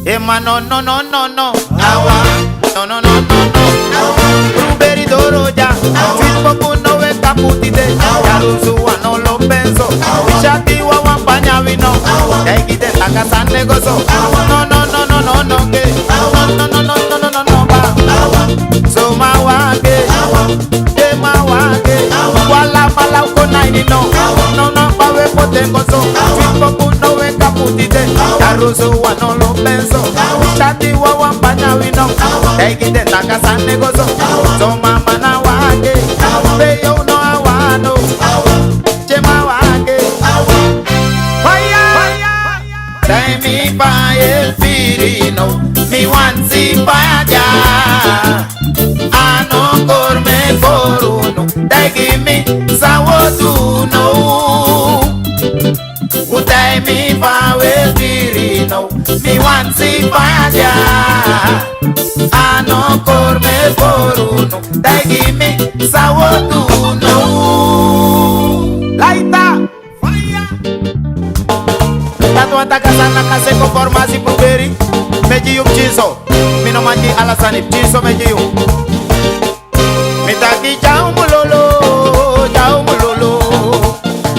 Emma no no no no no awa no no no no no awa Blueberry doroja Sweet poku no we kaputide Yarusu wa no lo penso Shati wa wampanya vino Daigite takasan negoso No no no no no no ke No no no no no no no no ba So ma wage De ma wage Wala mala uko naini no No no pa we potengoso Sweet poku no we kaputide Yarusu wa no lo penso Shati wa wampanya vino Daigite takasan negoso So mama na wage Beyo no awano Chema wage Say me pa el firino Mi wansi pa ya Ano korme koruno Daigi mi sawotuno Utay mi pa el firino Mi wansi pa ya Ano korme koruno Daigi mi sawotuno Laita Tato ataka sana kase konformasi Blueberry Meji yuk chiso Mino manji alasani chiso meji yuk Mitaki jauh mulolo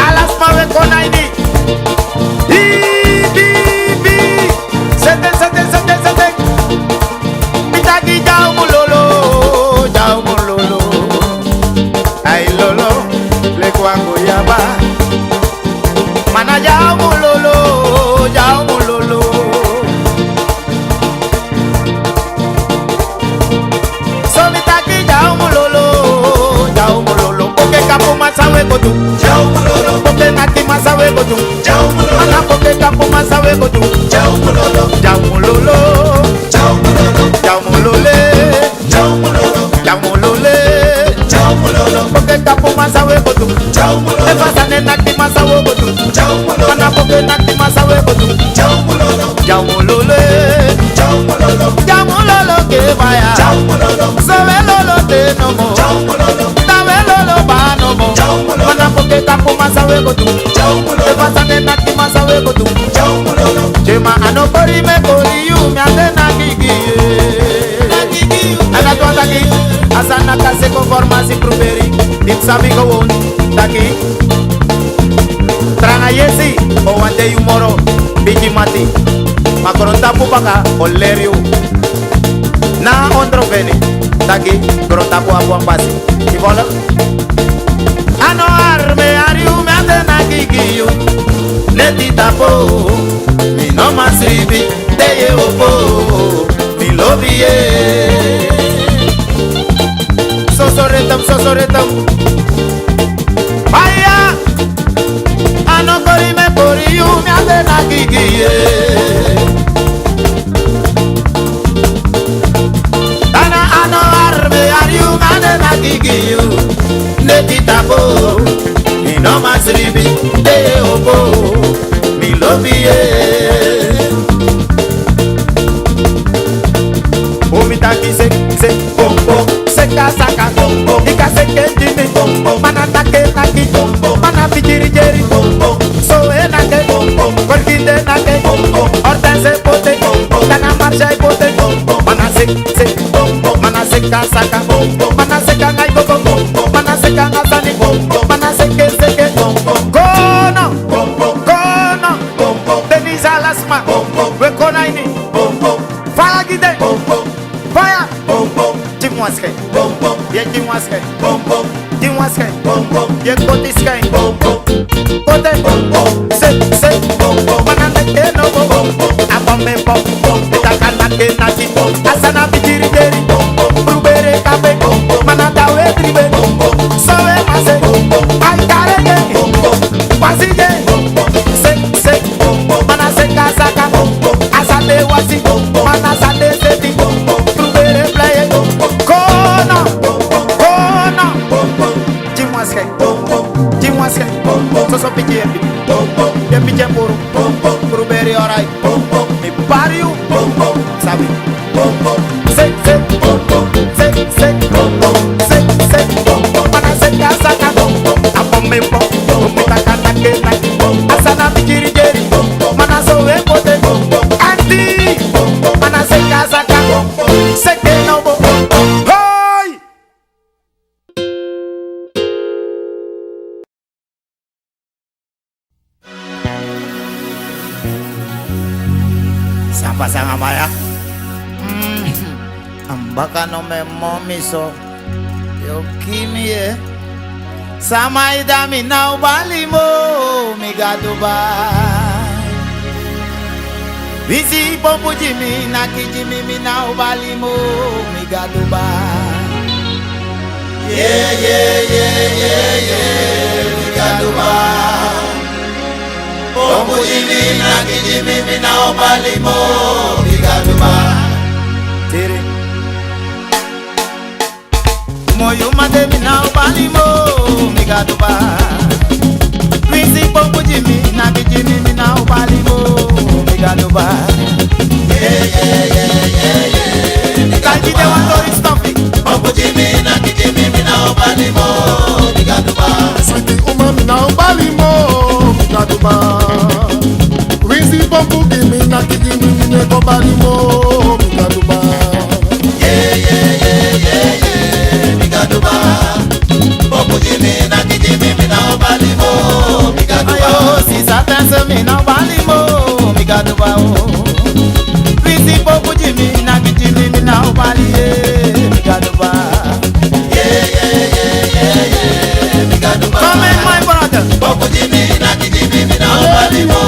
Alas mawe kona ini Bi Sete Mitaki jauh mulolo Ay lolo Lekuango yaba Mana jauh mulolo So mitaki jauh mulolo Poke kapu masawe kotu Jauh mulolo Poke naki masawe kotu Jauh mulolo Mana poke kapu masawe kotu Jauh mulolo Poke kapu masawe kotu Jauh mulolo Efasane naki masawe kotu Jauh mulolo Mana poke naki masawe kotu Jauh mulolo ke vaya Jauh mulolo Sabe lolo te nomo Jauh mulolo Tabe lolo ba nomo Mana poke kapu masawe kotu Jauh mulolo Efasane naki masawe kotu Jauh mulolo Chema ano kori me kori yu Mi ande nagigi Ana tuan taki Asana kase konformasi Blueberry Dit sabi gawon Taki Tranga yesi O wande yu moro Biji mati Makoronta pupaka Olerio Na ondro veni Taki Koronta pu abuang basi Ibola Ano arme ariu Me ande nagigi yu Neti tapo Mi no masribi Teye opo Mi lobie Sosoretam Vaya Ano kori me kori yu Mi ande nagigi Tana ano arme ariu Me ande nagigi yu Neti tapo Mi no masribi Teye opo Mi lobie Omitaki se pompo Seka saka pompo Ika seke jini pompo Mana take naki pompo Mana bijiri jeri pompo Soe nake pompo Korkide nake pompo Hortense pote pompo Tana marcha pote pompo Mana sek pompo Mana seka saka pompo Mana seka ngai koko pompo Mana seka ngasani pompo Mana seke pompo Kono Denisa lasma pompo Wekona ini pompo Fire gide pompo Fire pompo Dimwaske pompo Ye dimwaske pompo Dimwaske pompo Ye kotiske pompo Kote pompo Se pompo Mana neke no pompo Abome pompo Itakana ke naki pompo Asana bijiri jeri pompo Blueberry kape pompo Mana dawe tribe pompo Sowe mase pompo Aikare je pompo Wasi je pompo Se pompo Mana seka saka pompo Asade wasi pompo Mana sade seti pompo Blueberry play pompo Kono Jimwaske Soso piki Yepi jempuru Blueberry orai Mi pariu Sabi Se Mana seka saka Apome pompo Umita kanake naki Asana bijiri jeri Mana pasang amaya. Ambaka no me momiso. Yo kimi ye. Sama idami na ubalimo mi gaduba. Visi pompu jimi na kijimi mi na ubalimo mi gaduba. Yeah, yeah, yeah, yeah, yeah, mi gaduba. Pompu jimi na kijimi mi na ubalimo mi gaduba. Tiri. Moyo made mi na ubalimo mi gaduba. Visi pompu jimi na kijimi mi na ubalimo mi gaduba. Yeah, yeah, yeah, yeah, yeah. Mi gaduba. Want to stop it. Pompu jimi na kijimi mi na ubalimo mi gaduba. Sweetie uma mi na ubalimo mi gaduba. Visi pompu jimi na kijimi mi na ubalimo mi gaduba. Yeah, yeah, yeah, yeah, yeah. Mi gaduba. Pompu jimi na kijimi mi na ubalimo mi gaduba. Ayo, si satanse mi na ubalimo mi gaduba. Visi pompu jimi na kijimi mi na ubalimo mi gaduba. Yeah, yeah, yeah, yeah, yeah. Mi gaduba. Come in, my brother. Pompu jimi na kijimi mi na ubalimo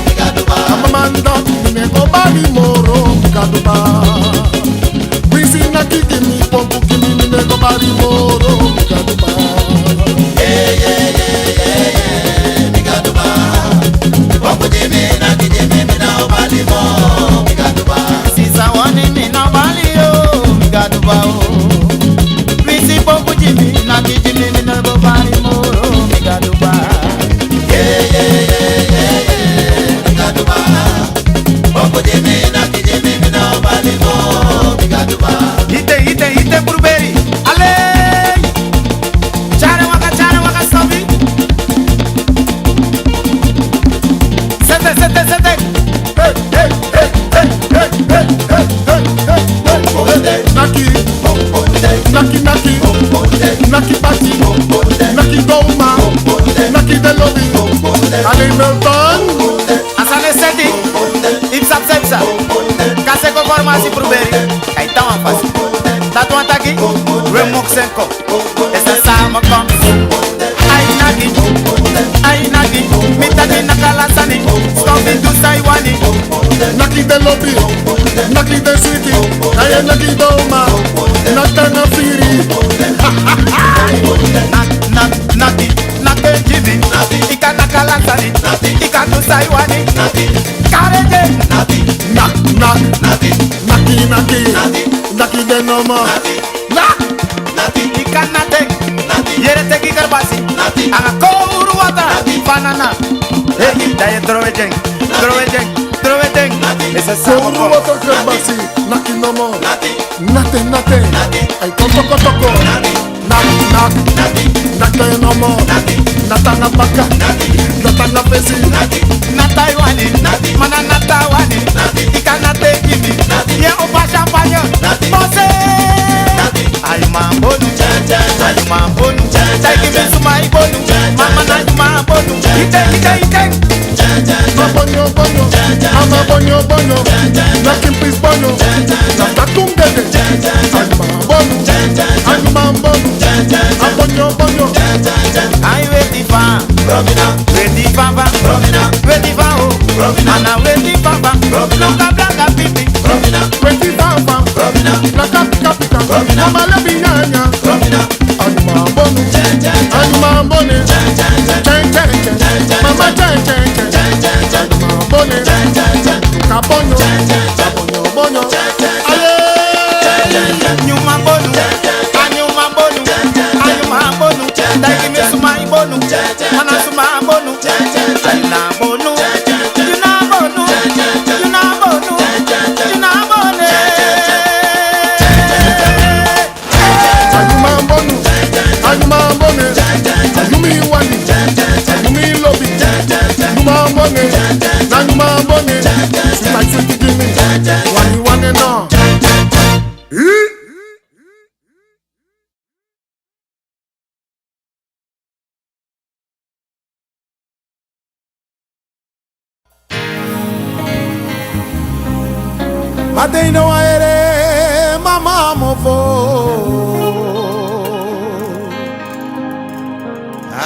mi gaduba. Amamanda mi na ubalimo mi gaduba. Visi na kijimi pompu jimi mi na ubalimo mi gaduba. Yeah, yeah, yeah, yeah, yeah. Mi gaduba. Pompu jimi na kijimi mi na ubalimo mi gaduba. Sisa wani mi na ubalimo mi gaduba. Visi pompu jimi na kijimi mi na ubalimo mi gaduba. Yeah, yeah, yeah, yeah, yeah. Mi gaduba. Pompu jimi na kijimi mi na ubalimo mi gaduba. Ite Burberry. Ale. Chana waka sobi. Sete. Hey, hey, hey, hey, hey, hey, hey, hey, hey. Naki, Naki party, Naki Goma, Naki the lobby, Ale Melton, Asane seti. Ipsa. Kase ko formasi Burberry. Kaita wan fasi. Tatu ataki. Remok senko. Esa sama kom. Ay nagi. Mitani nakalasani. Stomping to Saiwani. Naki the lobby, Naki the city, Kaya Naki Goma, Natana Firi. Naki Jimmy. Ika nakalasani. Ika to Saiwani. Kareje. Naki the normal. Ika nate. Yere teki karbasi. Anga kouru wata. Banana. Hey, daye drovejeng. Esa sama Kouru kom. water kerbasi, Naki normal. Nate. Ay toko. Naki normal. Natanga baka, Natanga pesi. Na Taiwani, mana na Taiwani. Ika nate Jimmy. Ye opa champagne. Mose. Ayu mambonu. Take me to my bonu. Mama na you mambonu. Ite. Bonyo, ama bonyo, Naki please bonyo, Nata tungede, Ayuma bonu, Abonyo, I ready for Ana ready for Blanca pipi. Ready Baba, Naka Pika, Mama Lebi Nyanya, Ayuma bonu, Mama Ayuma bonu, Kabonyo, bonyo, Nyuma bonu. Dagi me suma ibonu. Mana suma bonu. Ayuna bonu. Yuna bonu. Ayuma bonu, Ayumi wani, Ayumi lobi, Ayuma bonu, Ayuma bonu, Sweet like sweet Jimmy, Ate no aere mama mofo.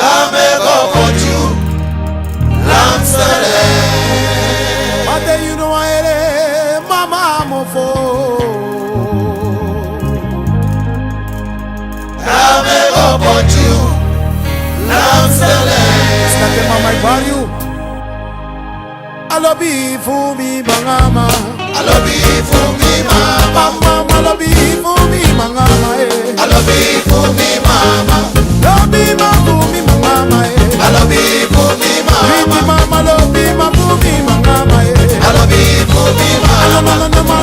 Ame kokoju lamsele. Ate you no aere mama mofo. Ame kokoju lamsele. State mama barrio. Alobi fumi bangama. Alobi fumi mama. Mama alobi fumi bangama. Alobi fumi mama. Lobi ma fumi bangama. Alobi fumi mama. Riti mama lobi ma fumi bangama. Alobi fumi mama.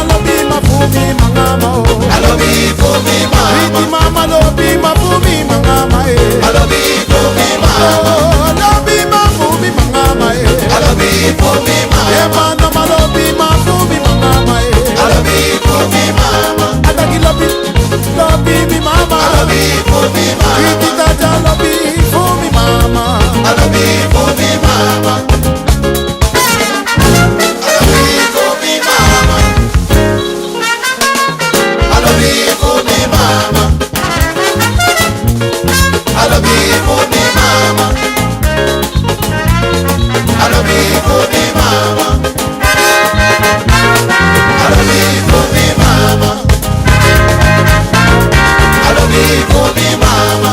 Lobi ma fumi bangama. Alobi fumi mama. Riti mama lobi ma fumi bangama. Alobi fumi mama. Lobi ma fumi bangama. Alobi fumi mama. Emana ma lobi ma fumi bangama. Alobi fumi mama. Ataki lobi mi mama. Alobi fumi mama. Riti tata lobi fumi mama. Alobi fumi mama. Alobi fumi mama. Alobi fumi mama. Alobi fumi mama. Alobi fumi mama. Alobi fumi mama. Alobi fumi mama.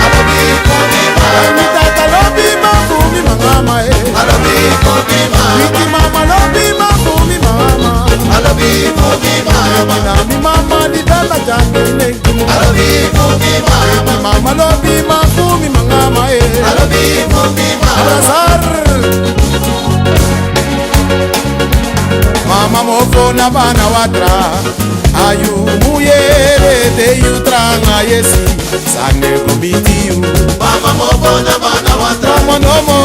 Alobi fumi mama. Riti tata lobi ma fumi mama. Alobi fumi mama. Riti mama lobi ma fumi mama. Alobi fumi mama. Na mi mama di dala jani nengi. Alobi fumi mama. Mama lobi ma fumi mama. Alobi fumi mama. Abrazar. Mama mofo na bana watra. Ayu muyere de yutranga yesi. Sane komitiyu. Mama mobona bana watra. Mama nomo.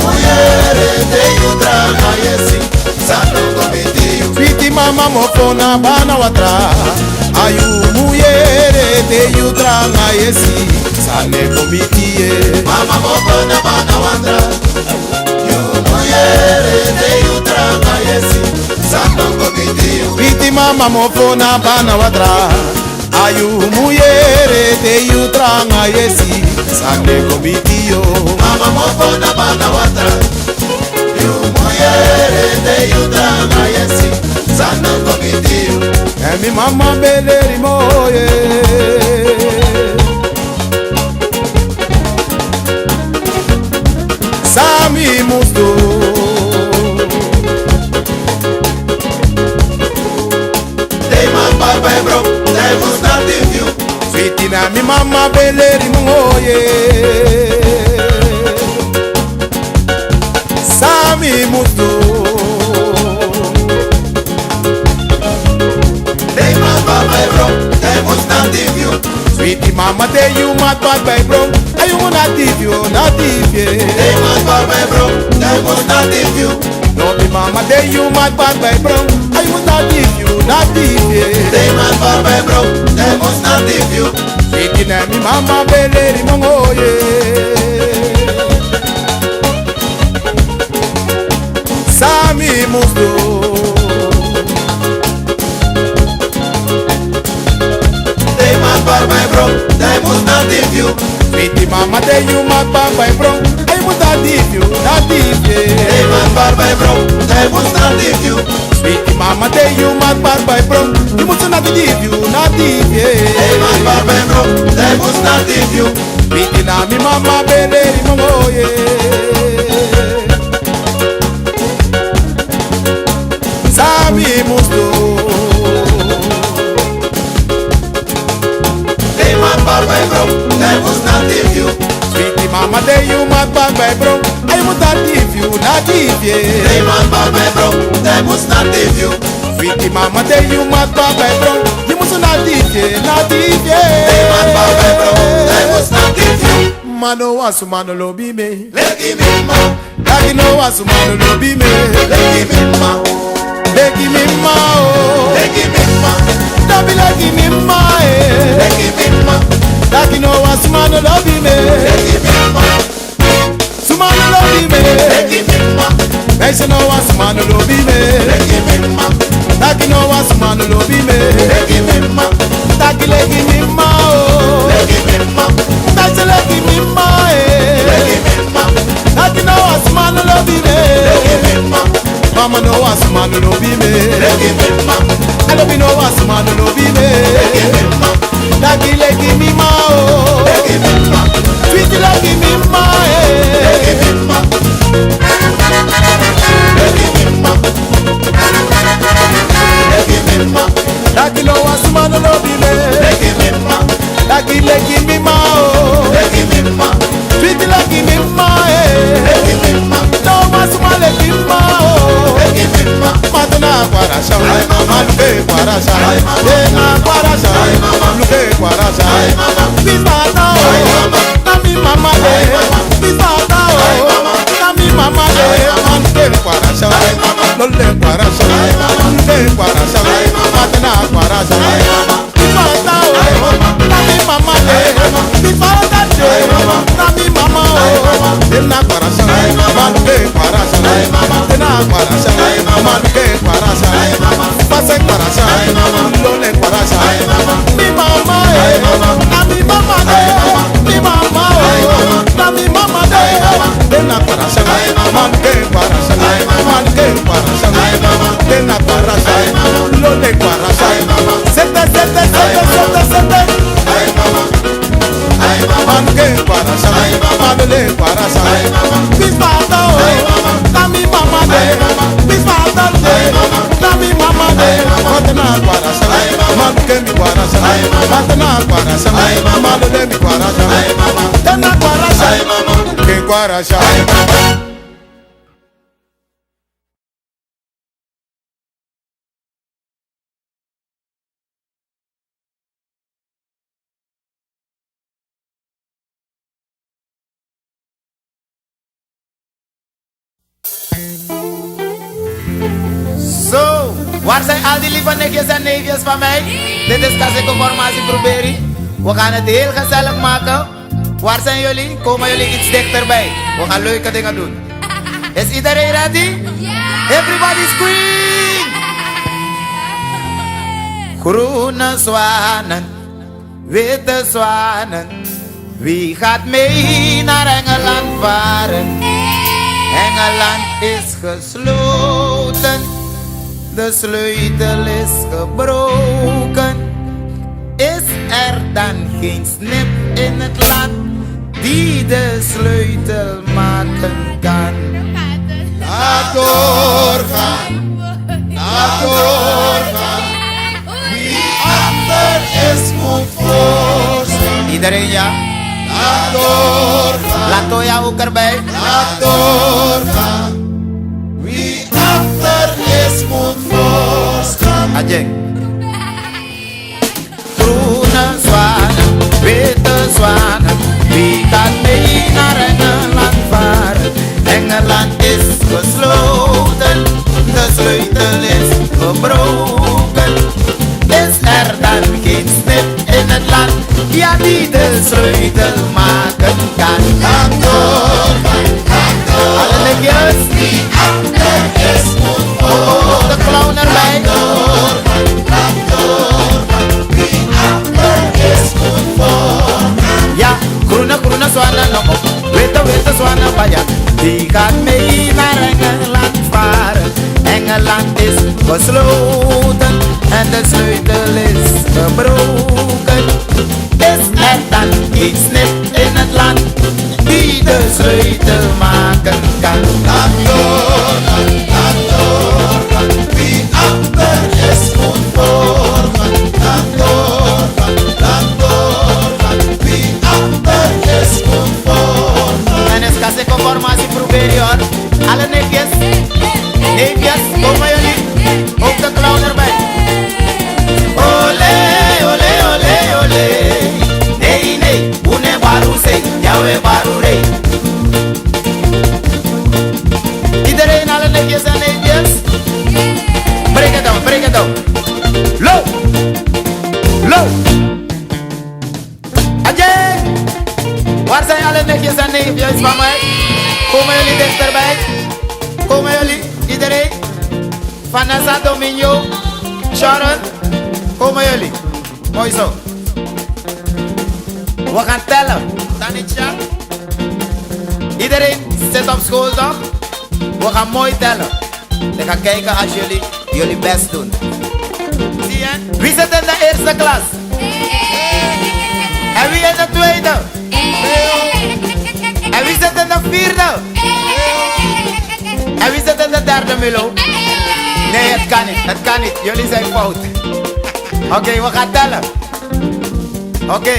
Uyere de yutranga yesi. Sano komitiyu. Fiti mama mofo na bana watra. Ayu muyere de yutranga yesi. Sane komitiye. Mama mobona bana watra. Uyere de yutranga yesi. Sano komitiyu. Fiti mama mofo na bana watra. Ayu muyere de yutranga yesi. Sane komitiyo. Mama mobona bana watra. Uyere de yutranga yesi. Sano komitiyu. Emi mama beleri moye. Sami musto. They man barba e bro. They must not leave you. Fitina mi mama beleri moye. Sami musto. They man barba e bro. They must not leave you. Sweetie mama tell you mad bad by bro. I you not leave you, not leave They you. man barba e bro. They must not leave you. No be mama tell you mad bad by bro. I you not leave you, not leave They you. man barba e bro. They must not leave you. Sweetie na mi mama beleri mongoye. Sami musto. They man barba e bro. They must not leave you. Sweetie mama tell you mad bad by bro. I you not leave you, not leave They you. man barba e bro. They must not leave you. Sweetie mama tell you mad bad by bro. You must not leave you, not leave They man you. barba e bro. They must not leave you. Sweetie na mi mama beleri mongoye. Sami musto. They man barba e bro. They must not leave you. Sweetie mama tell you mad bad by bro. I must not leave you, not leave They you. man barba e bro. They must not leave you. Sweetie mama tell you mad bad by bro. You must not leave you, not leave They man barba e bro. They you. must not leave you. Mano wasu mano lobi me. Legi me ma. Dagi no wasu mano lobi me. Legi me ma. Legi mi ma oh. Legi me ma. Dabi legi mi ma eh. Legi me ma. Dagi no wasu mano lobi me. Legi me ma. Sumano lobi me. Legi me ma. Daisy no was man no love me. Taki no was man no love me. Taki legi me ma oh. Daisy legi me ma eh. Taki no was man no love me. Mama no was man no love me. I love no was man no love me. Taki legi me ma oh. Sweet legi me ma eh. Taki no was man no be me. Taki legi me ma oh. Sweet legi me ma eh. No was man legi ma oh. Madonna guarasha, maluke guarasha, na guarasha, maluke guarasha. Bisata oh, na mi mama de. Bisata oh, na mi mama de. Maluke guarasha, lole guarasha, maluke guarasha, madonna guarasha. Bisata oh, na mi mama de. Bisata de, na mi mama oh. Dena guarasha, maluke guarasha, dena guarasha, maluke guarasha. Pase guarasha, lole guarasha. Mi mama eh, na mi mama de. Mi mama oh, na mi mama de. Dena guarasha, maluke guarasha, maluke guarasha. Dena guarasha, lole guarasha. Sete, sete, sete, sete, sete. Maluke guarasha, malole guarasha. Bisbata oh, na mi mama de. Bisbata de, na mi mama de. Matana guarasha, maluke mi guarasha. Matana guarasha, malole mi guarasha. Dena guarasha, ke guarasha. Zo, waar zijn al die lieve nichtjes en neefjes van mij? Dit is Kasseco-formatie Bruberi. We gaan het heel gezellig maken. Waar zijn jullie? Komen jullie iets dichterbij? We gaan leuke dingen doen. Is iedereen ready? Everybody scream! Groene zwanen, witte zwanen. Wie gaat mee naar Engeland varen? Engeland is gesloten, de sleutel is gebroken. Is er dan geen snip in het land die de sleutel maken kan? Laat doorgaan, laat doorgaan. Wie achter is moet voorstaan. Iedereen ja? Laat doorgaan, Laat Toya ook erbij. laat doorgaan. Wie achter is moet voorstaan. Ajeng. Groene zwanen, witte zwanen. Wie gaat mee naar Engeland varen? Engeland is gesloten, de sleutel is gebroken. Is er dan geen snip in het land, ja die de sleutel maken kan? Laat doorgaan, laat doorgaan. Alle lichtjes. Wie achter is moet voorstaan. De clown erbij. Laat doorgaan, wie achter is moet voorstaan. Ja, groene, groene zwanen nog op, witte, witte zwanen van ja. Die gaat mee naar Engeland varen. Engeland is gesloten en de sleutel is gebroken. Is er dan geen snip in het land die de sleutel maken kan? Laat doorgaan, wie achter is moet voorgaan. Laat doorgaan, wie achter is moet voorgaan. En is Kasseco-formatie Bruberi hoor. Alle neefjes, neefjes, komen jullie? Ook de clown erbij. Ole, ole, ole, ole. Nee, nee, une baru say, yawe baru rey. Iedereen, alle neefjes en neefjes. Break it down, break it down. Low, low. Ajay. Waar zijn alle neefjes en neefjes van mij? Komen jullie dichterbij? Komen jullie, iedereen? Vanessa Domingo, Sharon, komen jullie? Mooi zo. We gaan tellen. Tanisha. Iedereen zit op school toch? We gaan mooi tellen. Ik ga kijken als jullie best doen. Zie je? Wie zit in de eerste klas? En wie in de tweede? En wie zit in de vierde? En wie zit in de derde, Milo? Nee, het kan niet. Het kan niet. Jullie zijn fout. Oké, we gaan tellen. Oké.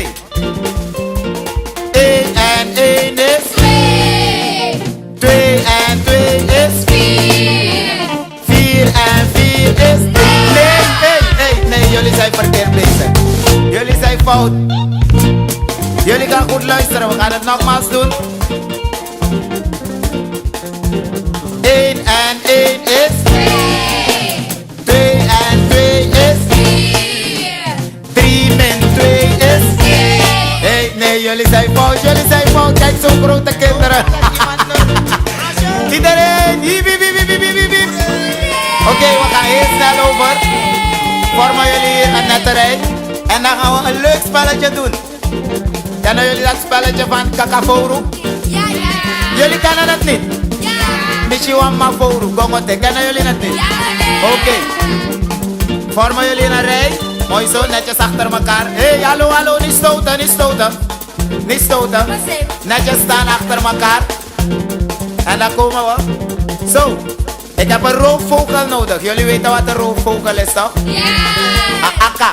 1 en 1 is 2. 2 en 2 is 4. 4 en 4 is 3. Nee, jullie zijn verkeerd bezig. Jullie zijn fout. Jullie gaan goed luisteren, we gaan het nogmaals doen. 1 en 1 is 2. 2 en 2 is 4. 3 min 2 is 4. Nee, jullie zijn fout, Kijk, zo'n grote kinderen. Iedereen, hiep, hiep, hiep, hiep, hiep, hiep. Oké, we gaan heel snel over. Vormen jullie hier een nette rij. En dan gaan we een leuk spelletje doen. Kennen jullie dat spelletje van Kakavoru? Ja. Jullie kennen het niet? Ja. Mishiwan Mavoru, Gongote, kennen jullie het niet? Ja. Oké. Vormen jullie een rij. Mooi zo, netjes achter elkaar. Hé, hallo, niet stoten, niet stoten. Niet stoten. Netjes staan achter elkaar. En dan komen we. Zo. Ik heb een roofvogel nodig. Jullie weten wat een roofvogel is, toch? Ja. Een akka.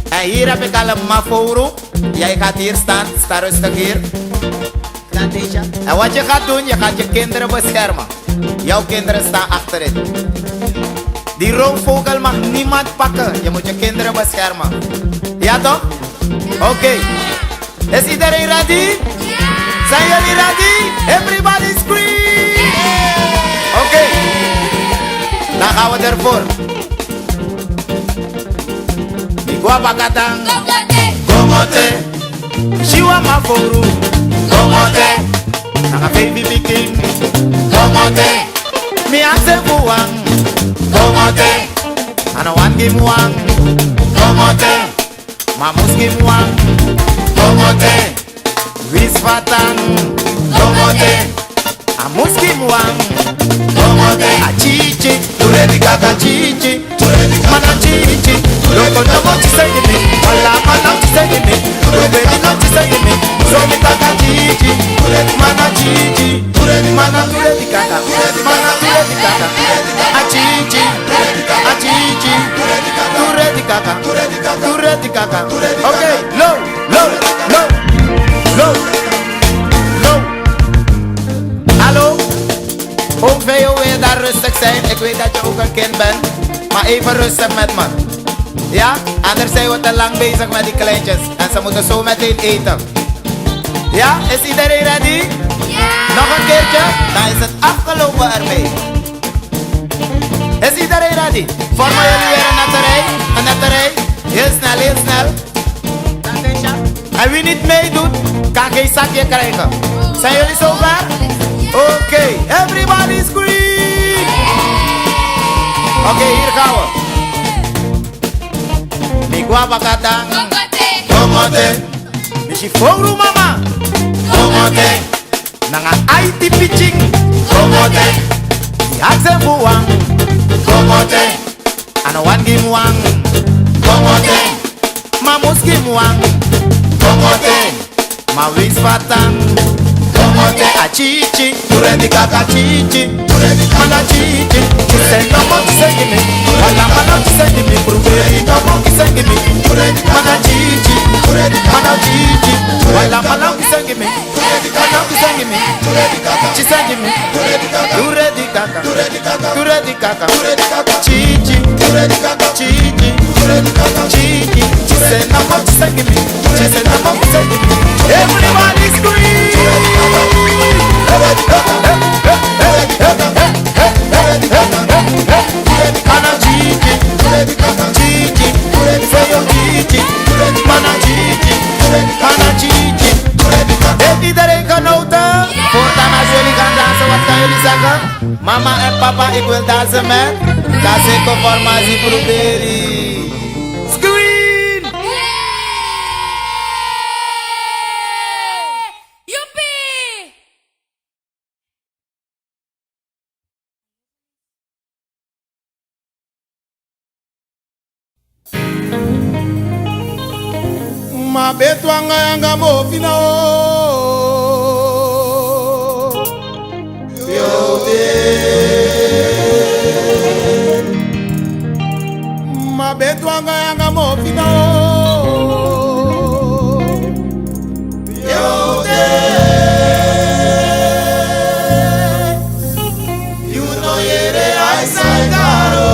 En hier heb ik al een Mavoru. Jij gaat hier staan. Sta rustig hier. En wat je gaat doen, je gaat je kinderen beschermen. Jouw kinderen staan achterin. Die roofvogel mag niemand pakken. Je moet je kinderen beschermen. Ja toch? Oké. Is iedereen ready? Zijn jullie ready? Everybody scream! Oké. Dan gaan we ervoor. Igwa bakatang. Gomote. Shiwa Mavoru. Gomote. Nanga baby bikin. Gomote. Mi ase buwang. Gomote. Ana wan gimuang. Gomote. Mamus gimuang. Gomote. Wisfatang. Gomote. Amus gimuang. Gomote. Achichi. Turedi kaka chichi. Mana chichi. Loko no mo chisegimi. Wala mana chisegimi. Rubedi no chisegimi. Zomi kaka chichi. Mana chichi. Mana turedi kaka. Mana turedi kaka. Achichi. Achichi. Turedi kaka. Turedi kaka. Okay, low. Hallo? Ook veel wil je daar rustig zijn. Ik weet dat je ook een kind bent. Maar even rustig met me. Ja? Anders zijn we te lang bezig met die kleintjes. En ze moeten zo meteen eten. Ja? Is iedereen ready? Ja. Nog een keertje? Dan is het afgelopen ermee. Is iedereen ready? Vormen jullie weer een nette rij? Een nette rij? Heel snel. En wie niet meedoet, kan geen zakje krijgen. Zijn jullie zover? Oké, everybody scream! Oké, hier gaan we. Migwa bakatang. Gomote. Mishiforu mama. Gomote. Nanga IT pitching. Gomote. Yakse buwang. Gomote. Ano wan gimuang. Gomote. Mamus gimuang. Gomote. Mawis fatang. Gomote. Achichi. Turedi kaka chichi. Mana chichi. Chisendo mo chisengimi. Wala mana chisengimi. Pruberi no mo chisengimi. Mana chichi. Mana chichi. Wala mana chisengimi. Mana chisengimi. Chisengimi. Turedi kaka. Turedi kaka. Chichi. Chichi. Chichi. Chisendo mo chisengimi. Chisendo mo chisengimi. Everybody scream! Mana chichi, chichi, feyo chichi, mana chichi, mana chichi. Heeft iedereen genoten? Voortaan als jullie gaan dansen, wat gaan jullie zeggen, mama en papa, ik wil dansen met. Dat is conformatie Blueberry. Screen! Joepie! Mabetu anga yanga mofina o. Mabetu anga yanga mofina o. You know yere I saigaro.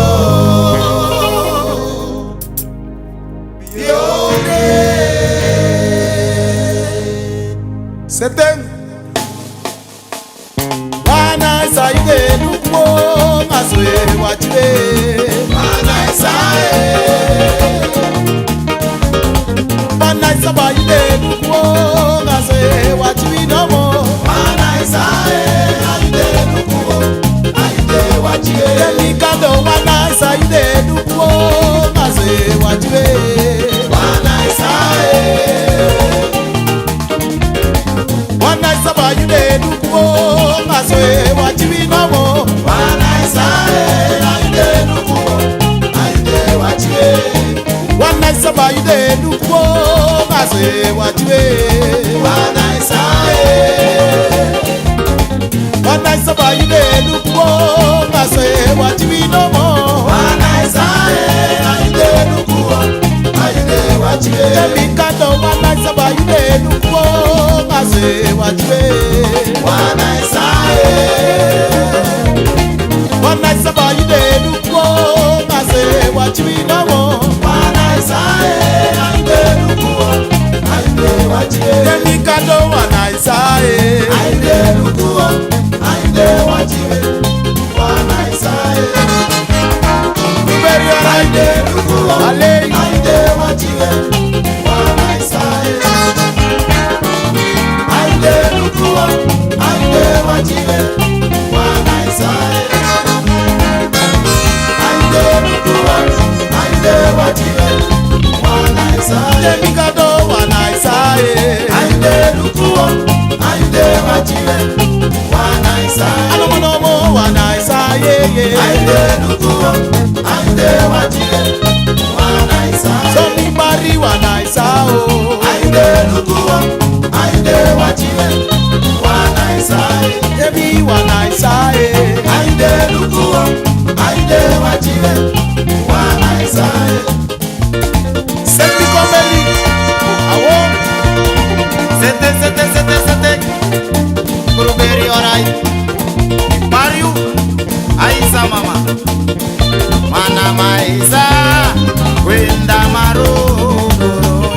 Seteng Wana saide lupo Maswe wachile Wana sae Wana sabaide lupo Maswe wachile nomo Wana sae Aide lupo Aide wachile Delikado wana saide lupo Maswe wachile Wana sae Wana saba you de lupo Maswe wachibi nomo Wana sae Aide lupo Aide wachibe Wana saba you de lupo Maswe wachibe Wana sae Wana saba you de lupo Maswe wachibi nomo Wana sae Aide lupo Aide wachibe Delikado wana saba you de lupo Maswe wachibe Wana sae Wana saba you de lupo Maswe wachibi nomo Wana sae Aide lupo Aide wachibe Delikado wana sae Aide lupo Aide wachibe Wana sae Blueberry Aide lupo Aide wachibe Wana sae Aide lupo Aide wachibe Wana sae Aide lupo Aide wachibe Wana sae Delikado wana sae Aide lupo Aide wachibe Wana sae Alomonomo wana sae Aide lupo Aide wachibe Wana sae Somebody wana sae Aide lupo Aide wachibe Wana sae Ebi wana sae Aide lupo Aide wachibe Wana sae Seti komeli Awo Sete Blueberry alright. Mario Aisa mama Mana maisa Kwenda maruguru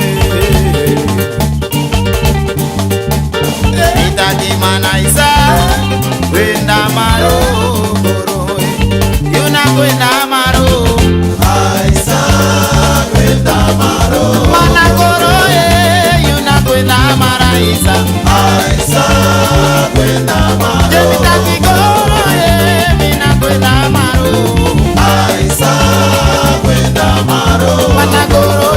Itati mana isa Kwenda maruguru Yuna kwenda maru Aisa kwenda maro Mana koro Yuna kwenda maraisa Aisa kwenda maro Jebitaki koro Mina kwenda maru Aisa kwenda maro Mana koro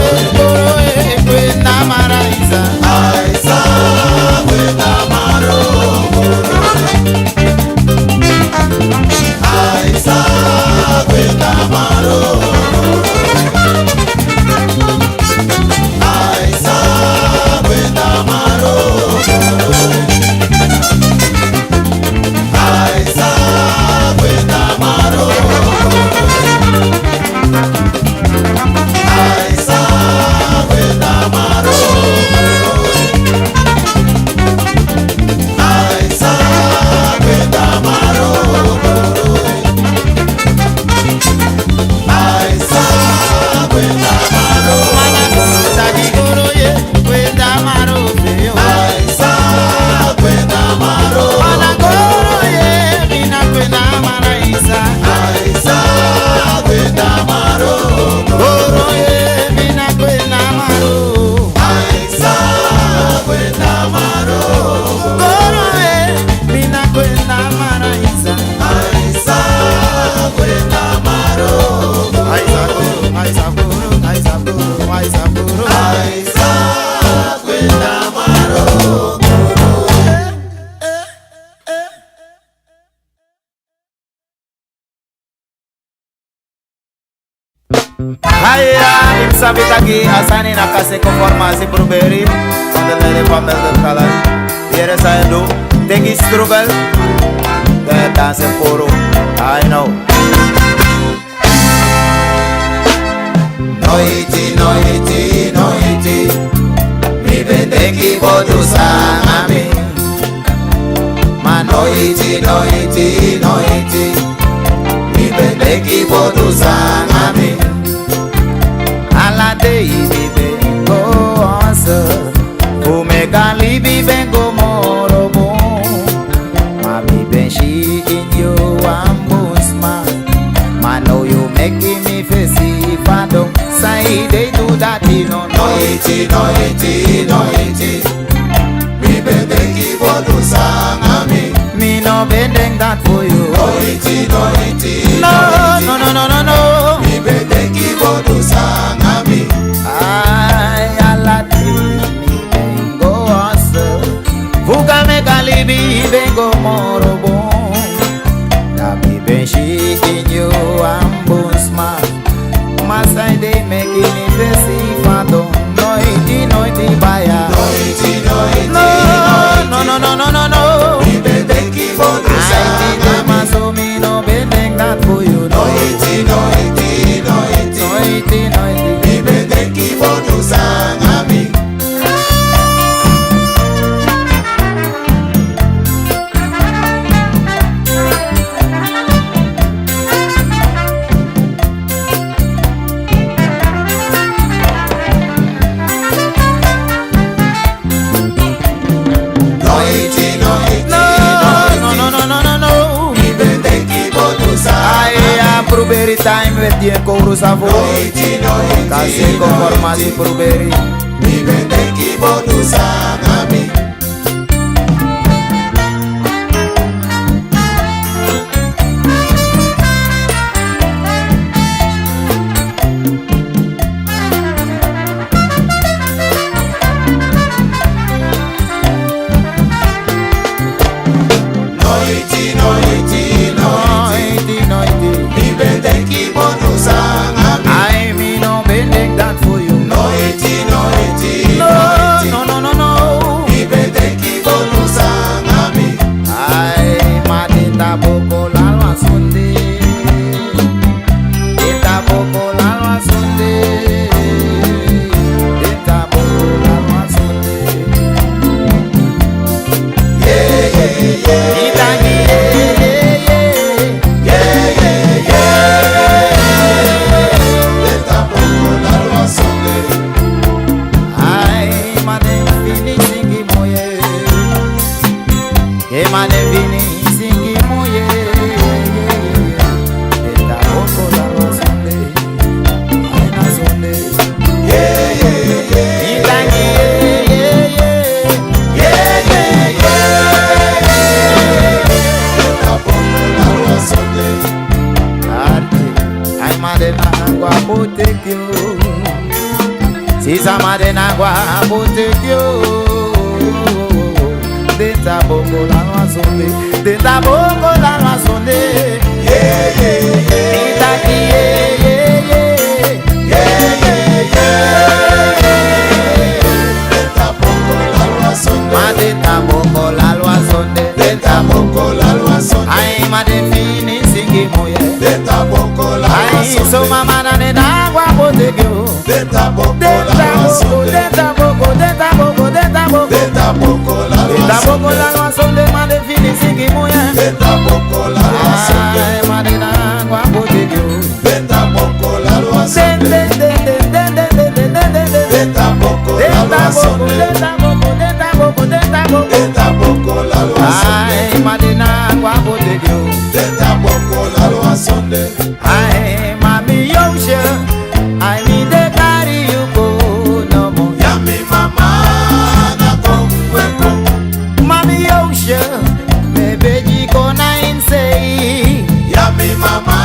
kwenda maraisa Aisa kwenda maro Aisa kwenda maro Aisa kwenda maro Aisa Haya, im sabit aqui, asani na casa conformasi pro beri. Quando ele vai me calar, here saindo, tem que struggle, que dança puro, I know. Noite, noite, noite, mi vende que bodo sangami. Ma noite, noite, noite, mi vende que bodo sangami. Ala dei bibe go onsa, fume gali bibe go moro bon. Ma bibe she in you ambus ma, ma know you making me fancy fado. Say they do that you know. Noite, noite, noite, mi bende ki bodu sangami. Me no bending that for you. Noite, noite, no, no, no, no, no, no. Mi bende ki bodu sangami. Ay, alati mi bengo asa. Fuga me kalibi bengo moro bon. Na mi benshi in you ambus ma. Masai they making me fancy fado. Noite, noite, baya. Noite, noite, no, no, no, no, no, no. Mi bende ki bodu sangami. I so me no bending that for you. Noite, noite, noite, noite, noite. Mi bende ki bodu sangami. Pro beri time vestien couro savo. Noite, noite, case conformasi pro beri. Mi vende ki bodu sangami. Noite, noite, noite, noite. Mi bende ki bodu sangami. I me no bending that for you. Noite, noite, noite. No, no, no, no. Mi bende ki bodu sangami. I madita boko lalwa sunde. Dita boko lalwa sunde. Dita boko lalwa sunde. Yeah, yeah, yeah. Sisa madena gua botekyo. Denta bongo la razonde. Denta bongo la razonde. Yeah, yeah, yeah. Denta ki yeah, yeah, yeah. Yeah, yeah, yeah. Denta bongo la razonde. Ma denta bongo la razonde. Denta bongo la razonde. Ay ma defini singi moye. Denta bongo la razonde. Ay so mama na nena gua botekyo. Denta bongo la razonde. Denta bongo, denta bongo, denta bongo. Denta bongo la razonde. Denta bongo la razonde. Ma defini singi moye. Denta bongo la razonde. Ay ma nena gua botekyo. Denta bongo la razonde. Denta bongo la razonde. Denta bongo, denta bongo, denta bongo. Denta bongo la razonde. Ay ma nena gua botekyo. Denta bongo la razonde. Ay mami yoshe. I need to carry you go no more. Yami mama na kongweko. Mami yoshe, me beji kona insei. Yami mama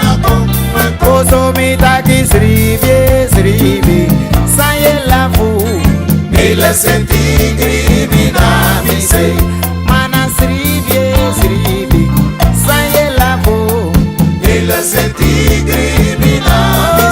na kongweko. So mi taki sribi, saye la fu. Le senti crimina mi sei. Mana sribi, saye la fu. Le senti crimina mi sei.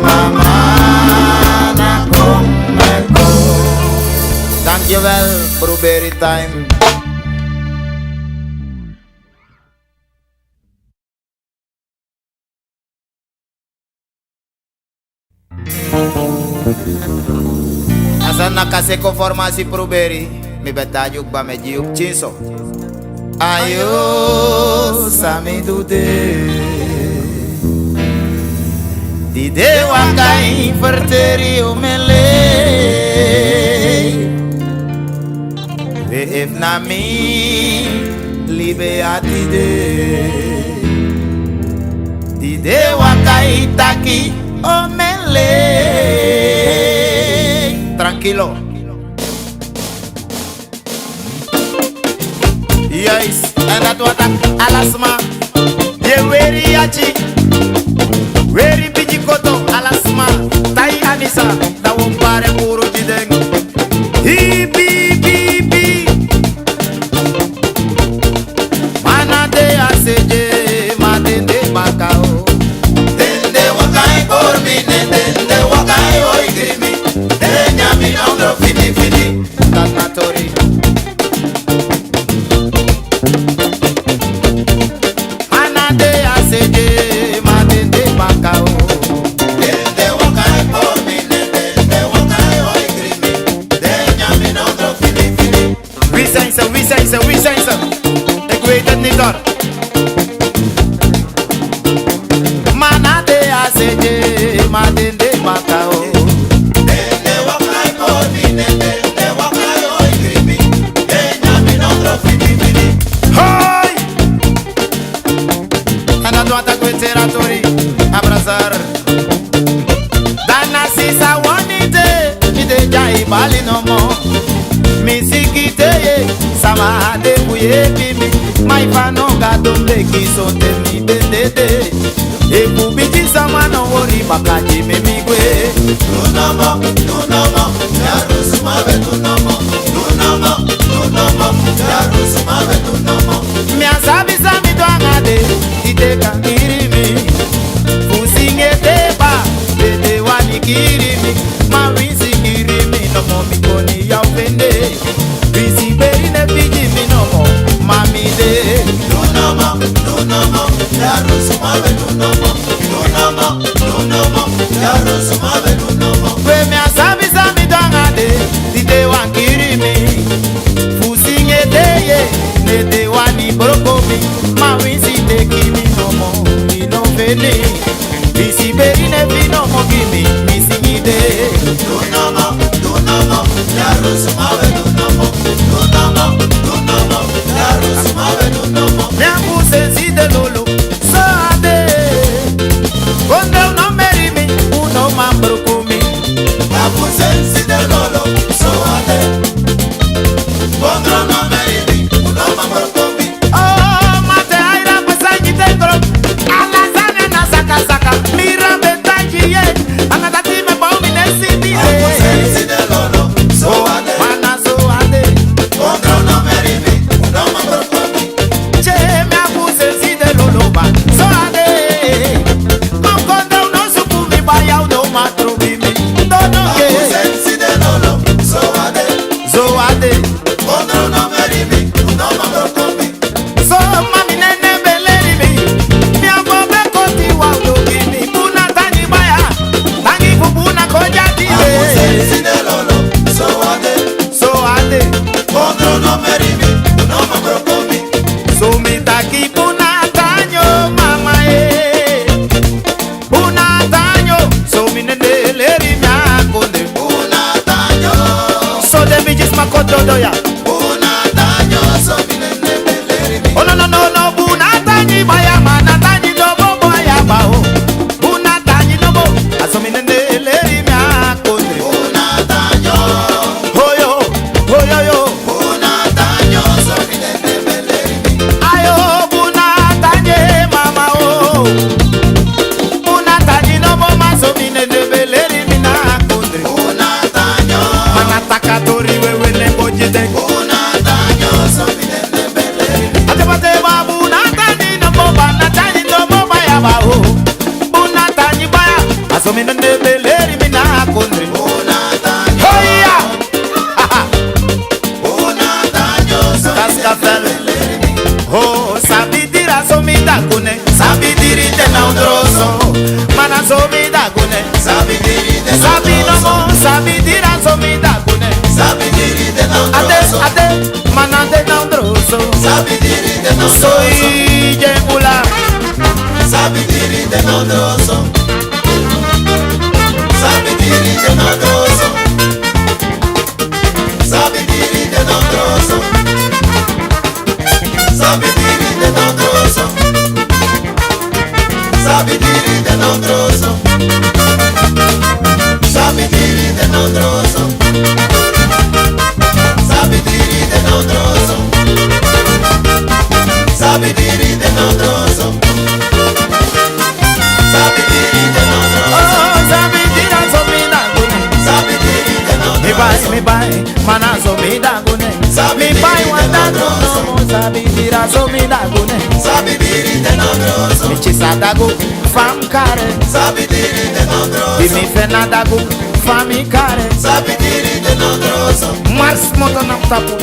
mama na komeko. Dankjewel, Blueberry Time. Asa nakaseko formasi Blueberry, mi betajuk ba me jiuk chiso. Ayo sami dude, di dewa kai verteri omele. If nami libe atide, di dewa kai taki omele. Tranquilo. Yes, and that what alasma. Ye weri achi, weri biji koto alasma. Tai anisa, da wompare puro jideng. Hi bi bi bi. Mana de aseje, ma dende makao. Dende wakai por mi, dende wakai oi grimi. Denya mi nondro fini fini. Tanatori. Wie zijn ze? Ik weet het niet hoor. Mana de ACJ, ma de Macao. De wakai por mi, de wakai oi grimi. De nyami nondro fini fini. Hoi! En dat wat ik weet seratori, abrazar. Dana sisa wanite, ide jai bali no mo. Misikite sama de kuye bimi mai fano gadombe kisote mi bendede e kubiji sama no wori bakaji me migwe tunamo ya rusuma be tunamo ya rusuma be tunamo mi asabi sami do angade iteka kirimi fusinge teba dede wani kirimi ma wisi kirimi no mo mikoni ya ofende. Mami de Lunamo, ya rusumave Lunamo, ya rusumave Lunamo. We me asabi sami dangade, dite wankirimi. Fusinge deye, ne de wani brokomi. Ma wisi te kimi nomo, mi no fene. Visi beri ne vino mo kimi, mi singide. Lunamo, ya rusumave Lunamo. Nyangu sensi de lolo, so ade. Konde uno merimi, uno mambro kumi. Nyangu sensi de lolo, so ade. Konde uno merimi, uno mambro kumi. Oh, mate aira pasanyi tengro. Alazane na saka saka. Mira betaji ye. Angatati me baumi nesi di. Nyangu sensi de lolo, so ade. Mana so ade. Konde uno merimi. So ade, mam konde uno sukumi baya uno matru bimi. Dono ke. leleri mina kundri. Hoya! Cascavel. Oh, sabidira somida kune. Sabidiri de naudroso. Mana somida kune. Sabinomo, sabidira somida kune. Ate, mana de naudroso. Soy Jengula. Sabidiri de nodroso. Sabidiri de nodroso. Sabidiri de nodroso. Sabidiri de nodroso. Sabidiri de nodroso. Sabidiri de nodroso. Sabidiri de nodroso. Sabidiri de nodroso. Sabidiri de nodroso. Oh, sabidira somida kune. Sabidiri de nodroso. Mi bai, mana somida kune. Mi bai wanda kuno. Sabidira somida kune. Sabidiri de nodroso. Mi chisadago fam kare. Sabidiri de nodroso. Mi fenadago fami kare. Sabidiri de nodroso. Mars moto na tapu.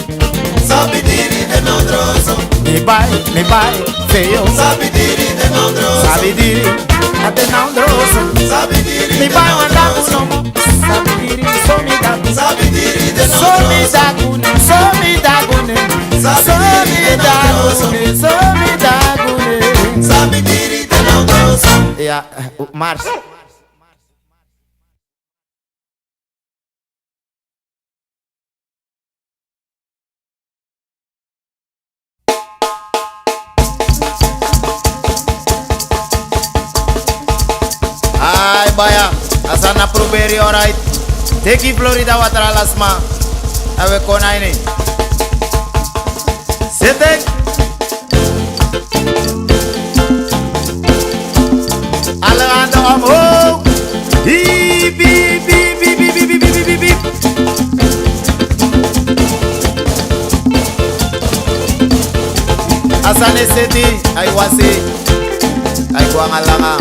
Sabidiri de nodroso. Mi bai, feio. Sabidiri de nodroso. Sabidiri, ate na ondroso. Sabidiri Mi de bai wanda nodroso. kuno. Sabidiri somida kune. Sabidiri de nodroso. Somida kune, somida kune. Somida kune, somida kune. Sabidiri de nodroso. Ja, Mars. Ay, vaya, asana proberi alright. Teki Florida watra lasma. Awe kona ini. Setek. Alejandro Amo. Bi bi bi bi bi bi bi bi bi bi. Asane seti, ay wasi. Ay kuangalanga.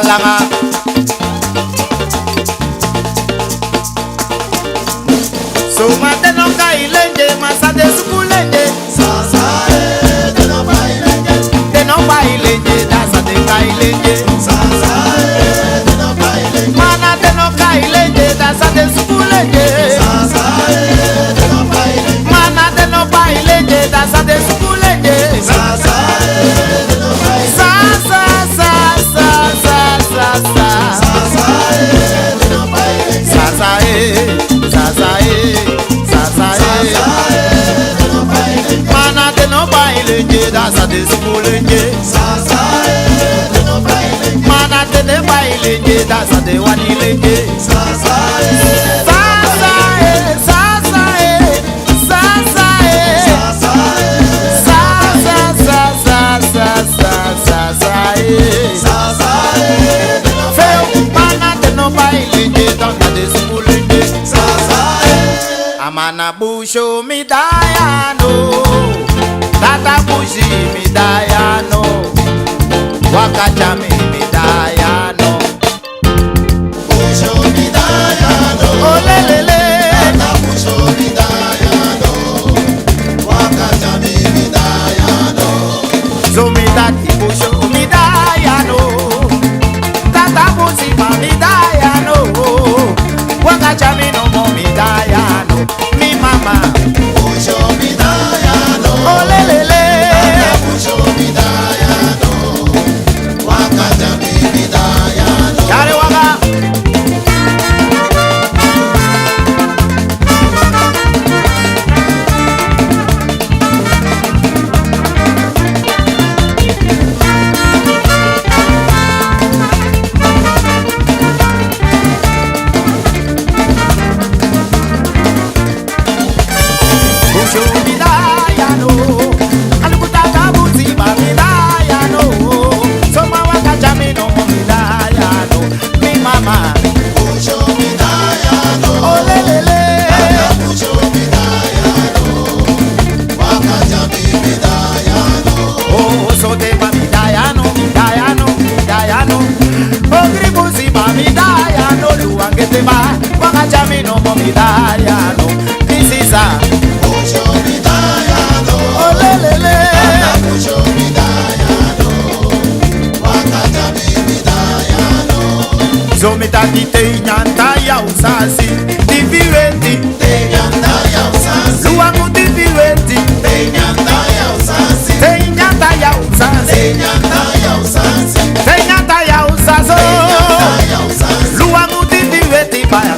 Langa Sumate no kailenje masade sukulenje Sasae de no bailenje. De no bailenje dasa de kailenje Sasae de no bailenje. Mana de no kailenje dasa de sukulenje Sasae de no bailenje. ilenje dasa de sukulenje. Mana te de ba ilenje dasa de wani ilenje. Sasa Amana busho mi dayano, tata bushi mi dayano, wakachami mi dayano, busho mi dayano, olelele, tata busho mi dayano, wakachami mi dayano, so mi dati busho mi dayano, tata bushi mi dayano, wakachami no mo mi dayano. Mama, Pusho Midayano, olelele, Pusho Midayano, Wakajami Midayano. Chare waka. Wakajamino Midayano, this is a Pusho Midayano, olelele, Pusho Midayano, Wakajami Midayano. Zomitaki te nyanta ya usasi, divireti, te nyanta ya usasi, luamu divireti, te nyanta ya usasi, te nyanta ya usasi, te nyanta ya usasi, te nyanta ya usasi, luamu divireti paya.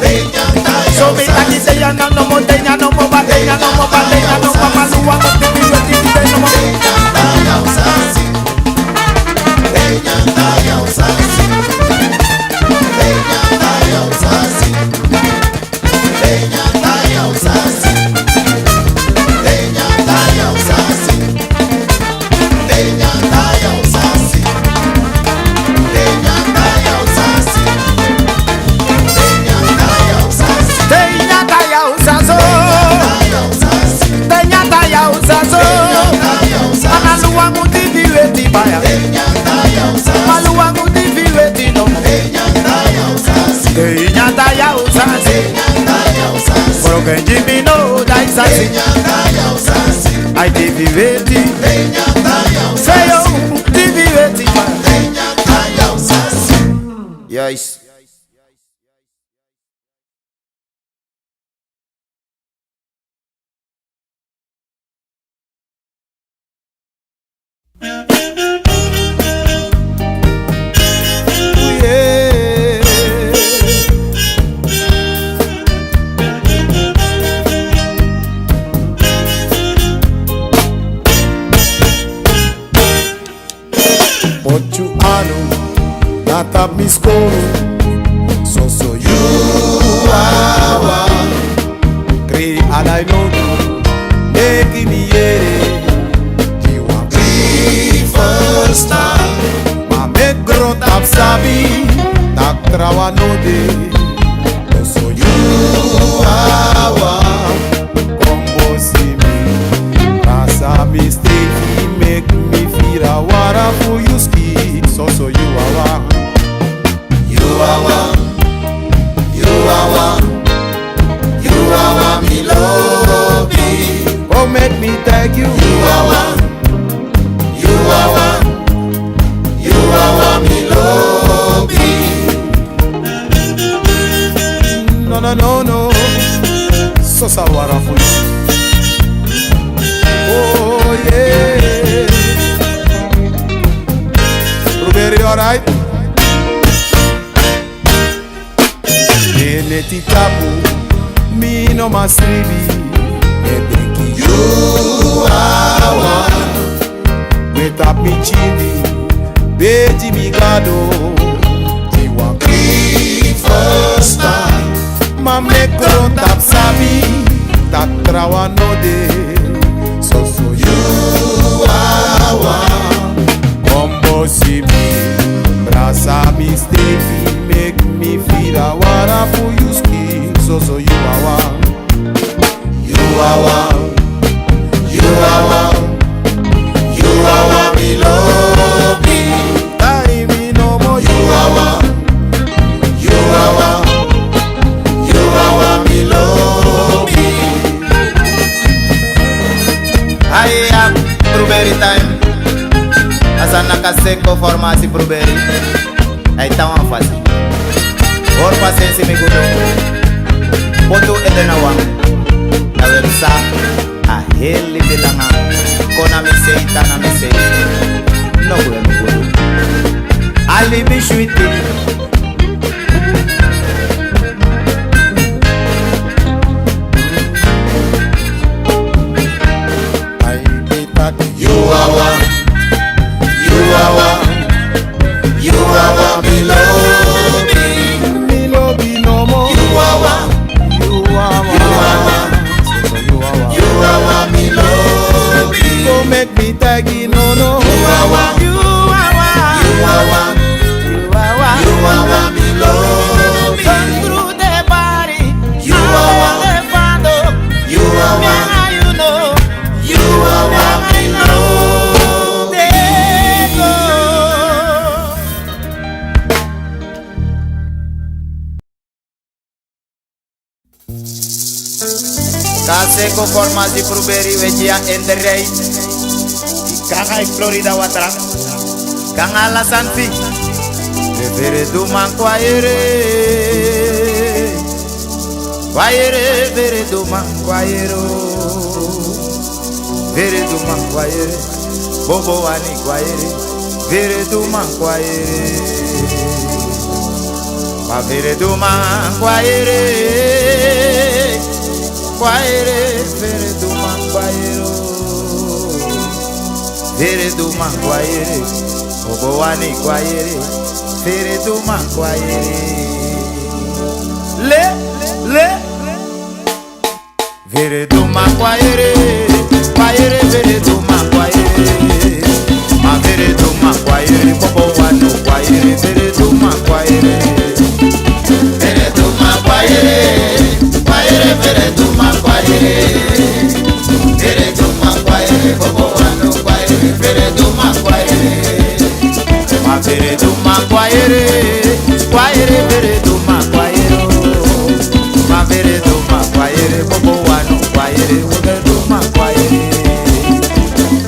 So me taki say ya no mo teña no mo bateña no mo bateña no mo maluwa mo te vive ti no mo teña ya usasi teña ya usasi teña ya usasi teña ya usasi teña ya usasi teña ya usasi teña ya usasi. Maluwa mudivireti baya, maluwa mudivireti no mo. Tenyata ya usasi, porque Jimmy no da isasi. I divireti, say yo divireti baya. Yes. Pochu anu, nata miskoro, so you awa. Kri alai no do, eki mi yere, jiwa kri first time. Ma me grot absabi, tak trawa no de, so you awa. Kombo si mi, rasa mistake, make me feel a wara for you ski. So you awa, you awa, you awa, you awa me love me. Oh make me thank you, you awa, you awa, you awa me love me. No no no no, so wara for you. Oh yeah. Very alright. Eneti tabu, mi no masribi. E drink you awa. Caseco Farmácia pro Beri. Aí tá uma fase. Or paciência me gudo. Boto edena wang. Na versa a heli bilanga. Kona mi seita na mi seita. No gudo no gudo. Ali bishuiti. You are me love me love me no more. You are me love me. Don't make me taggy no no. You are me love me. Turn through the body. You are you are You know. me love me. Caseco Farmácia pro Beri vejia enderrei. Kanga em Florida watra. Kanga la sanfi. Vere do manquaire. Quaire vere do manquairo. Vere do manquaire. Bobo ani quaire. Vere do manquaire. Ma vere do manquaire. Quaire vere do manquairo. Vere do manquaire. Bobo ani quaire. Vere do manquaire. Le Vere do manquaire. Quaire vere do manquaire. Ma vere do manquaire. Bobo ani quaire. Vere do manquaire. Vere do manquaire. Quaire vere do manquaire. Vere do manquaire. Bobo ano quaire. Vere do manquaire. Ma vere do manquaire. Quaire vere do manquaire. Ma vere do manquaire. Bobo ano quaire. Vere do manquaire.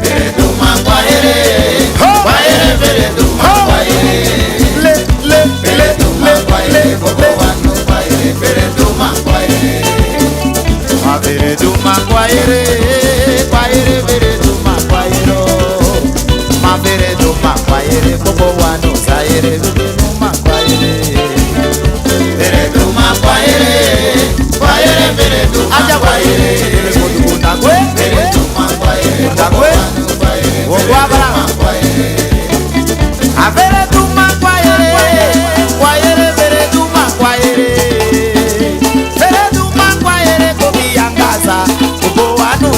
Vere do manquaire. Quaire vere do manquaire. Vere do manquaire. Bobo ano quaire. Vere do manquaire. Ma vere do manquaire. Quaire vere do manquaire. Ma vere do manquaire. Bobo ano quaire. Vere do manquaire. Vere do manquaire. Quaire vere do manquaire. Vere do manquaire. Bobo ano quaire. A vere do manquaire. Quaire vere do manquaire. Vere do manquaire. Kobi angaza. Bobo ano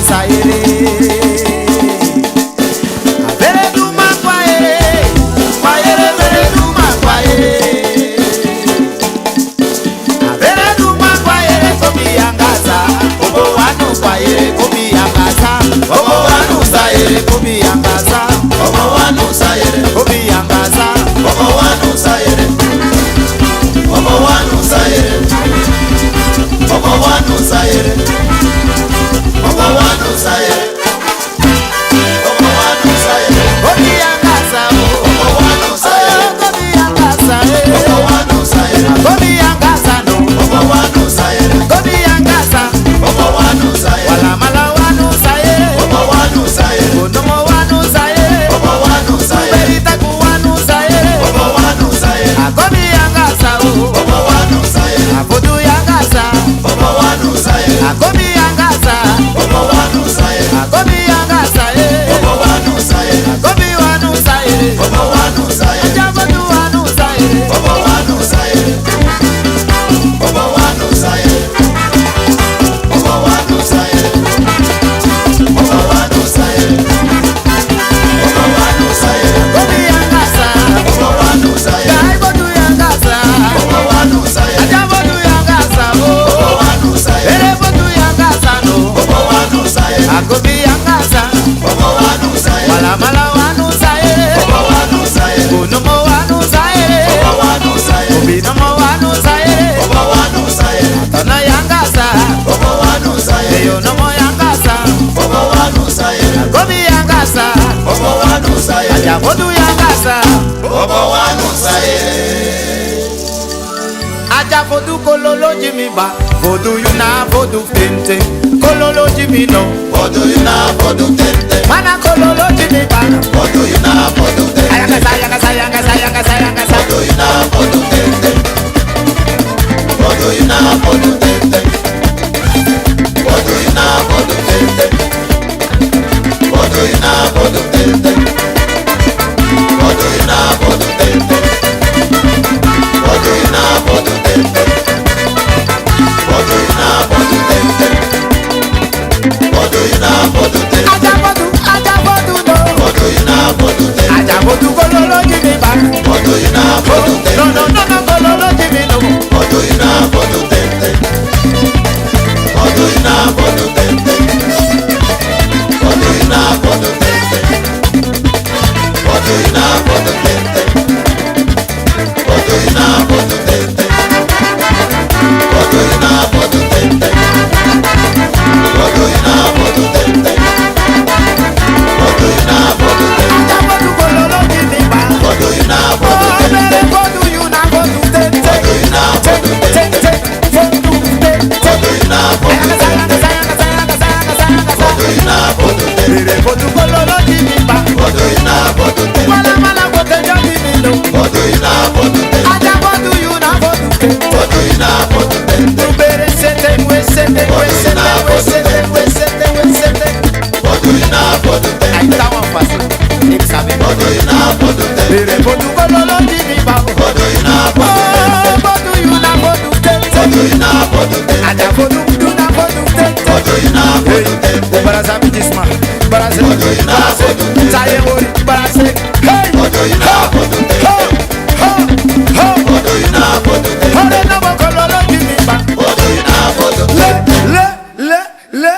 Obo wanu saye. Aja vodu kololo Jimmy ba. Vodu you na vodu tente. Kololo Jimmy no. Vodu you na vodu tente. Mana kololo Jimmy ba. Vodu you na vodu tente. Ayanga. Vodu you na vodu tente. Vodu you na vodu tente. Vodu you na vodu tente. Vodu you na vodu tente. Vodu you na vodu tente. Vodu you na vodu tente. Vodu you na vodu tente. Vodu you na vodu tente. Aja vodu no. Vodu you na vodu tente. Aja vodu kololo Jimmy ba. Vodu you na vodu tente. No kololo Jimmy no. Vodu you na vodu tente. Vodu you na vodu tente. Vodu you na vodu tente. Vodu you na vodu tente. Vodu you na vodu tente. Vodu you na vodu tente. Vodu you na vodu tente. Vodu you na vodu tente. Aja vodu kololo Jimmy ba. Vodu you na vodu tente. Vodu you na vodu tente. Vodu you na vodu tente. Vodu you na vodu tente. Vodu you na vodu tente. Vodu kololo Jimmy ba. Vodu you na vodu tente. Mala vodu Jimmy no. Vodu you na vodu tente. Aja vodu you na vodu tente. Vodu you na vodu tente. Rubere sete. Vodu you na vodu tente. Aí tá uma fácil. Ele sabe. Vodu you na vodu tente. Vodu kololo Jimmy ba. Vodu you na vodu tente. Vodu you na vodu tente. Vodu you na vodu tente. Aja vodu you na vodu tente. Vodu you na vodu tente. Baraza bidisma. Baraza. Vodu you na vodu tente. Saye wori. Baraza. Hey. Vodu you na vodu tente. Vodu you na vodu tente. Ore na bo kololo Jimmy ba. Vodu you na vodu tente. Le.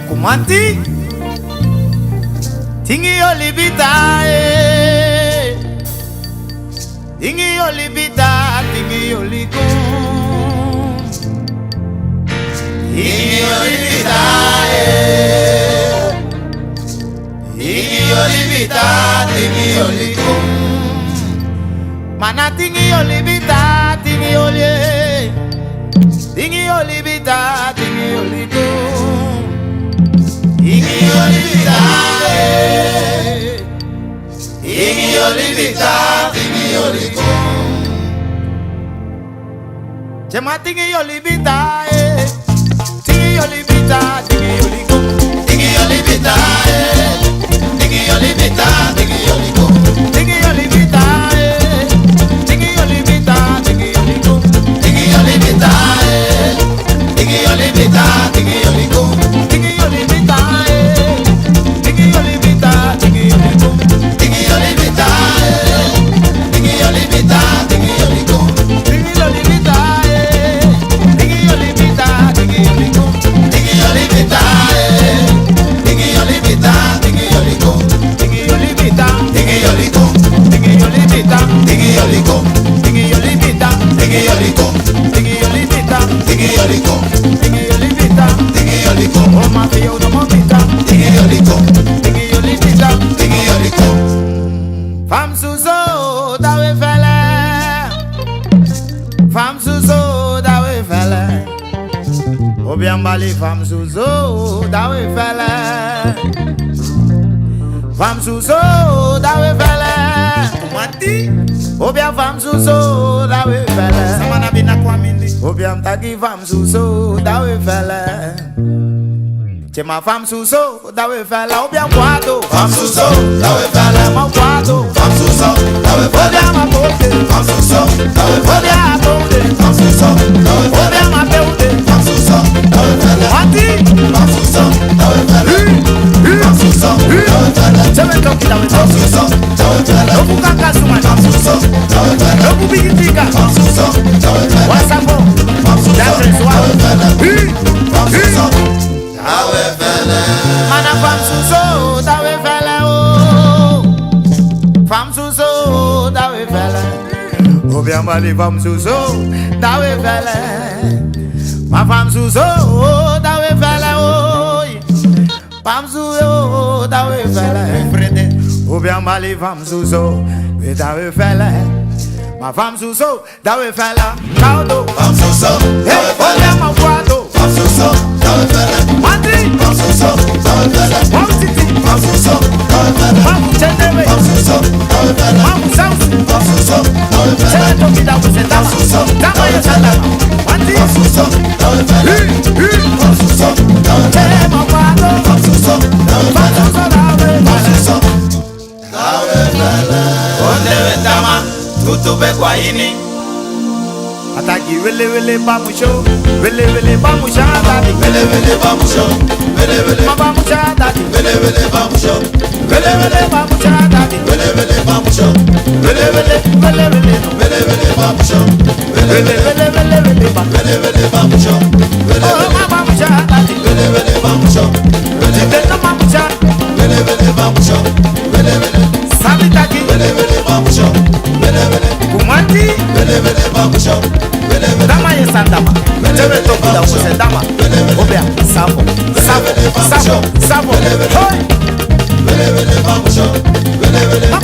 Kumanti Tingi olibita Tingi olibita Tingi oliko Tingi olibita Tingi olibita Tingi oliko. Mana tingi olibita Tingi olie Tingi olibita Tingi oliko Tingi olibita Tingi olibita Tingi oliko. Chema tingi olibita Tingi olibita Tingi oliko Tingi olibita Tingi olibita Tingi oliko. Tingi olibita Tingi olibita Tingi oliko Tingi olibita Tingi olibita Tingi oliko. Tingi olibita Tingi olibita Tingi oliko Tingi olibita Tingi olibita Tingi oliko. Tingi olibita Tingi olibita Tingi oliko Tingi olibita Tingi olibita Tingi oliko. Tingi olibita Tingi oliko. Tingi olibita Tingi oliko. Tingi olibita Tingi oliko. Tingi olibita Tingi oliko. Tingi olibita Tingi oliko. Oh ma fio no mobita Tingi oliko. Tingi olibita Tingi oliko. Fam suso da we fele Fam suso da we fele Obiambali fam suso da we fele Fam suso da we fele Mati Obia fam suso da we fele Samana bina kwa mindi Obiam tagi fam suso da we fele Chema fam suso da we fele Obiam kwado Fam suso da we fele. Ma kwado Fam suso da we fele. Obia ma pote Fam suso da we fele. Obia pote Fam suso da we fele. Obia ma peute Fam suso da we fele. Mati Fam suso da we fele. Fam suso da we fele. Seven toki da we Fam toki suso da we fele. Oku kaka suma Fam suso da we fele. Oku bigitika Fam suso da we fele. Wasapo Fam suso That's it, da we fele. Fam suso Hi da we fele. Mana fam suso da we fele oh Fam suso da we fele Obia mali fam suso, dawe fele. Ma fam suso, dawe fele oi. Fam suso, dawe fele. Frede, obia mali fam suso, dawe fele. Ma fam suso, dawe fele. Kaudo, fam suso, hey, obia ma guado. fam suso, dawe fele. Mandi, fam suso, dawe fele. fam titi, fam suso, dawe fele. fam cheneme, fam suso, dawe fele. fam sauce. fam suso, dawe fele. Chene to vida wese dama, dama ya salama. Mandi, fam suso, dawe fele. fam suso, dawe fele. chene ma guado. fam suso, dawe Fam fele. suso dawe fam fele. suso, dawe fele. Ondewe dama, tutupe kwa ini. Ataki wele wele bamusho, wele wele bamusha dadi. Vele vele bamusho, vele vele, Ma bamusha dadi. vele vele bamusho, Wele wele bamusha dadi. vele vele bamusho, Wele wele wele wele no. vele vele bamusho, vele Wele vele, wele wele wele ba. vele vele bamusho, vele Oh vele, ma bamusha dadi. vele vele bamusho, vele Tite no bamusha. vele vele bamusho, vele vele, Sabi taki. vele vele bamusho, vele vele, Kumandi. vele vele bamusho, vele vele, Dama ye sandama. Tewe to vida wese dama. Obea sabo, sabo, sabo, sabo. Hoy. vele vele bamusho, vele vele. Ma